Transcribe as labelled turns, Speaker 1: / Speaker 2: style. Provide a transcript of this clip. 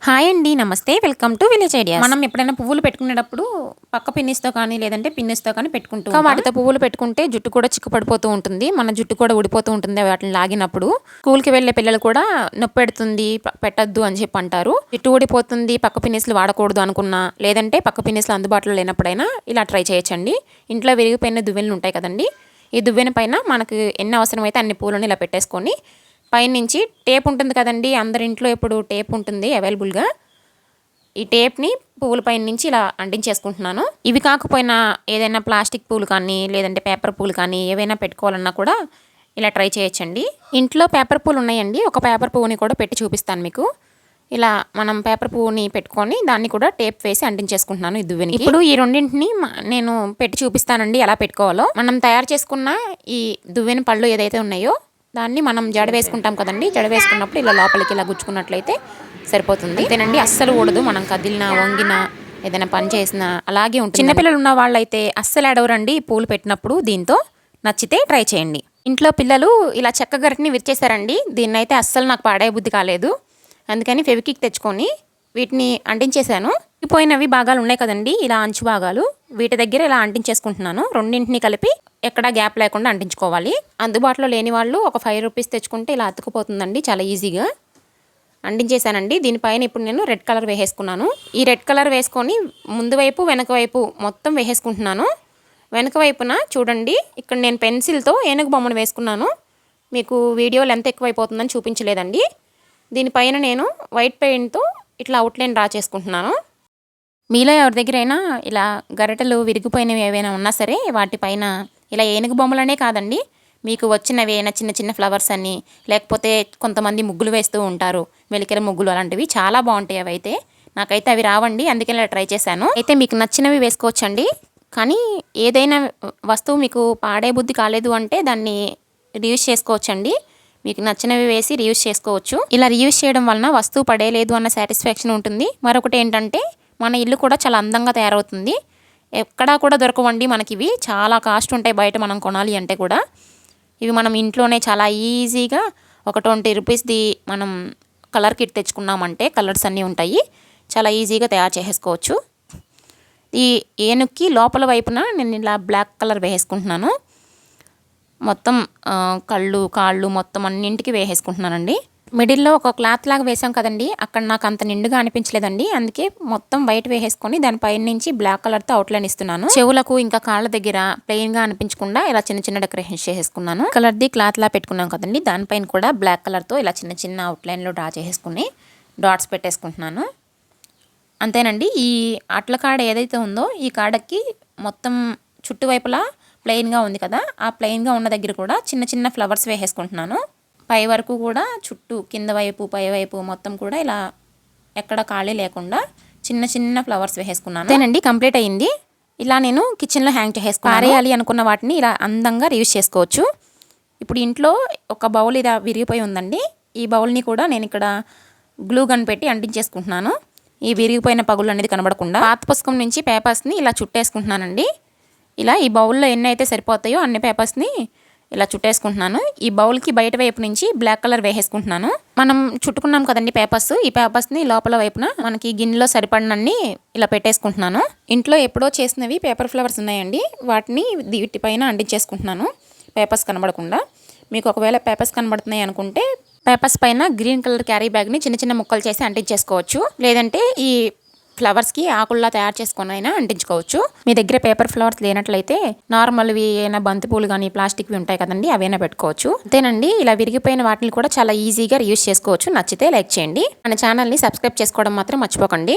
Speaker 1: Hi అండి, నమస్తే. Welcome to village ideas. మనం ఎప్పుడైనా పువ్వులు పెట్టుకునేటప్పుడు పక్క పిన్నిస్తో కానీ లేదంటే పిన్నిస్తో కానీ పెట్టుకుంటూ వాటితో పువ్వులు పెట్టుకుంటే జుట్టు కూడా చిక్కుపడిపోతూ ఉంటుంది, మన జుట్టు కూడా ఊడిపోతూ ఉంటుంది వాటిని లాగినప్పుడు. స్కూల్కి వెళ్ళే పిల్లలు కూడా నొప్పి పెడుతుంది పెట్టద్దు అని చెప్పి అంటారు. జుట్టు ఊడిపోతుంది, పక్క పిన్నిస్లు వాడకూడదు అనుకున్నా లేదంటే పక్క పిన్నిస్లు అందుబాటులో లేనప్పుడైనా ఇలా ట్రై చేయొచ్చండి. ఇంట్లో విరిగిపోయిన దువ్వెనలు ఉంటాయి కదండి, ఈ దువ్వెన పైన మనకు ఎన్ని అవసరమైతే అన్ని పూలను ఇలా పెట్టేసుకొని పైనుంచి టేప్ ఉంటుంది కదండి, అందరి ఇంట్లో ఇప్పుడు టేప్ ఉంటుంది అవైలబుల్గా. ఈ టేప్ని పువ్వుల పైన నుంచి ఇలా అంటించేసుకుంటున్నాను. ఇవి కాకపోయినా ఏదైనా ప్లాస్టిక్ పూలు కానీ లేదంటే పేపర్ పూలు కానీ ఏవైనా పెట్టుకోవాలన్నా కూడా ఇలా ట్రై చేయొచ్చండి. ఇంట్లో పేపర్ పూలు ఉన్నాయండి, ఒక పేపర్ పువ్వుని కూడా పెట్టి చూపిస్తాను మీకు. ఇలా మనం పేపర్ పువ్వుని పెట్టుకొని దాన్ని కూడా టేప్ వేసి అంటించేసుకుంటున్నాను ఈ దువ్వెని. ఇప్పుడు ఈ రెండింటిని నేను పెట్టి చూపిస్తానండి ఎలా పెట్టుకోవాలో. మనం తయారు చేసుకున్న ఈ దువ్వెన పళ్ళు ఏదైతే ఉన్నాయో దాన్ని మనం జడ వేసుకుంటాం కదండి, జడ వేసుకున్నప్పుడు ఇలా లోపలికి ఇలా గుచ్చుకున్నట్లయితే సరిపోతుంది. అంతేనండి, అస్సలు ఊడదు. మనం కదిలినా వంగినా ఏదైనా పని చేసినా అలాగే ఉంటుంది. చిన్నపిల్లలు ఉన్న వాళ్ళైతే అస్సలు అడవరండి ఈ పూలు పెట్టినప్పుడు. దీంతో నచ్చితే ట్రై చేయండి. ఇంట్లో పిల్లలు ఇలా చెక్క గరిటిని విరిచేశారండి, దీన్నైతే అస్సలు నాకు పాడే బుద్ధి కాలేదు. అందుకని ఫెవికిక్ తెచ్చుకొని వీటిని అంటించేశాను. పోయినవి భాగాలు ఉన్నాయి కదండి, ఇలా అంచు భాగాలు, వీటి దగ్గర ఇలా అంటించేసుకుంటున్నాను. రెండింటిని కలిపి ఎక్కడా గ్యాప్ లేకుండా అంటించుకోవాలి. అందుబాటులో లేని వాళ్ళు ఒక 5 రూపీస్ తెచ్చుకుంటే ఇలా అతుకుపోతుందండి, చాలా ఈజీగా అంటించేసానండి. దీనిపైన ఇప్పుడు నేను రెడ్ కలర్ వేసేసుకున్నాను. ఈ రెడ్ కలర్ వేసుకొని ముందు వైపు వెనక వైపు మొత్తం వేసేసుకుంటున్నాను. వెనక వైపున చూడండి, ఇక్కడ నేను పెన్సిల్తో ఏనుగు బొమ్మను వేసుకున్నాను. మీకు వీడియో లెంత్ ఎక్కువైపోతుందని చూపించలేదండి. దీనిపైన నేను వైట్ పెయింట్తో ఇట్లా అవుట్లైన్ డ్రా చేసుకుంటున్నాను. మీలో ఎవరి దగ్గరైనా ఇలా గరిటెలు విరిగిపోయినవి ఏవైనా ఉన్నా సరే వాటిపైన ఇలా ఏనుగు బొమ్మలనే కాదండి, మీకు వచ్చినవి అయినా చిన్న చిన్న ఫ్లవర్స్ అని, లేకపోతే కొంతమంది ముగ్గులు వేస్తూ ఉంటారు, వెలికెల ముగ్గులు, అలాంటివి చాలా బాగుంటాయి. అవి అయితే నాకైతే అవి రావండి, అందుకని ఇలా ట్రై చేశాను. అయితే మీకు నచ్చినవి వేసుకోవచ్చండి. కానీ ఏదైనా వస్తువు మీకు పాడే బుద్ధి కాలేదు అంటే దాన్ని రీయూజ్ చేసుకోవచ్చండి. మీకు నచ్చినవి వేసి రీయూజ్ చేసుకోవచ్చు. ఇలా రీయూజ్ చేయడం వలన వస్తువు పడేయలేదు అన్న సాటిస్ఫాక్షన్ ఉంటుంది. మరొకటి ఏంటంటే మన ఇల్లు కూడా చాలా అందంగా తయారవుతుంది. ఎక్కడా కూడా దొరకవండి మనకి, ఇవి చాలా కాస్ట్ ఉంటాయి బయట మనం కొనాలి అంటే కూడా. ఇవి మనం ఇంట్లోనే చాలా ఈజీగా ఒక 20 రూపీస్ది మనం కలర్ కిట్ తెచ్చుకున్నామంటే, కలర్స్ అన్నీ ఉంటాయి, చాలా ఈజీగా తయారు చేసేసుకోవచ్చు. ఈ ఏనుక్కి లోపల వైపున నేను ఇలా బ్లాక్ కలర్ వేసేసుకుంటున్నాను. మొత్తం కళ్ళు కాళ్ళు మొత్తం అన్నింటికి వేసేసుకుంటున్నానండి. మిడిల్లో ఒక క్లాత్ లాగా వేసాం కదండి, అక్కడ నాకు అంత నిండుగా అనిపించలేదండి, అందుకే మొత్తం వైట్ వేసేసుకొని దానిపైన నుంచి బ్లాక్ కలర్తో అవుట్లైన్ ఇస్తున్నాను. చెవులకు ఇంకా కాళ్ళ దగ్గర ప్లెయిన్గా అనిపించకుండా ఇలా చిన్న చిన్న డెకరేషన్ చేసేసుకున్నాను. కలర్ది క్లాత్ లా పెట్టుకున్నాం కదండి, దానిపైన కూడా బ్లాక్ కలర్తో ఇలా చిన్న చిన్న అవుట్లైన్లో డ్రా చేసేసుకుని డాట్స్ పెట్టేసుకుంటున్నాను. అంతేనండి. ఈ అట్ల కాడ ఏదైతే ఉందో ఈ కాడకి మొత్తం చుట్టువైపులా ప్లెయిన్గా ఉంది కదా, ఆ ప్లెయిన్గా ఉన్న దగ్గర కూడా చిన్న చిన్న ఫ్లవర్స్ వేసేసుకుంటున్నాను. పై వరకు కూడా చుట్టూ కింద వైపు పై వైపు మొత్తం కూడా ఇలా ఎక్కడ ఖాళీ లేకుండా చిన్న చిన్న ఫ్లవర్స్ వేసేసుకున్నాను. అంతేనండి, కంప్లీట్ అయ్యింది. ఇలా నేను కిచెన్లో హ్యాంగ్ చేసేసుకున్నాను. పారేయాలి అనుకున్న వాటిని ఇలా అందంగా రీయూజ్ చేసుకోవచ్చు. ఇప్పుడు ఇంట్లో ఒక బౌల్ ఇలా విరిగిపోయి ఉందండి, ఈ బౌల్ని కూడా నేను ఇక్కడ గ్లూ గన్ పెట్టి అంటించేసుకుంటున్నాను. ఈ విరిగిపోయిన పగులు అనేది కనబడకుండా పాత పుస్తకం నుంచి పేపర్స్ని ఇలా చుట్టేసుకుంటున్నానండి. ఇలా ఈ బౌల్లో ఎన్ని అయితే సరిపోతాయో అన్ని పేపర్స్ని ఇలా చుట్టేసుకుంటున్నాను. ఈ బౌల్కి బయట వైపు నుంచి బ్లాక్ కలర్ వేసేసుకుంటున్నాను. మనం చుట్టుకున్నాం కదండి పేపర్స్, ఈ పేపర్స్ని లోపల వైపున మనకి గిన్నెలో సరిపడినన్ని ఇలా పెట్టేసుకుంటున్నాను. ఇంట్లో ఎప్పుడో చేసినవి పేపర్ ఫ్లవర్స్ ఉన్నాయండి, వాటిని వీటిపైన అంటించేసుకుంటున్నాను పేపర్స్ కనబడకుండా. మీకు ఒకవేళ పేపర్స్ కనబడుతున్నాయి అనుకుంటే పేపర్స్ పైన గ్రీన్ కలర్ క్యారీ బ్యాగ్ని చిన్న చిన్న ముక్కలు చేసి అంటించేసుకోవచ్చు, లేదంటే ఈ ఫ్లవర్స్కి ఆకుల్లా తయారు చేసుకొని అయినా అంటించుకోవచ్చు. మీ దగ్గర పేపర్ ఫ్లవర్స్ లేనట్లయితే నార్మల్వి ఏమైనా బంతిపూలు కానీ ప్లాస్టిక్వి ఉంటాయి కదండి, అవైనా పెట్టుకోవచ్చు. అంతేనండి, ఇలా విరిగిపోయిన వాటిని కూడా చాలా ఈజీగా యూజ్ చేసుకోవచ్చు. నచ్చితే లైక్ చేయండి, మన ఛానల్ని సబ్స్క్రైబ్ చేసుకోవడం మాత్రం మర్చిపోకండి.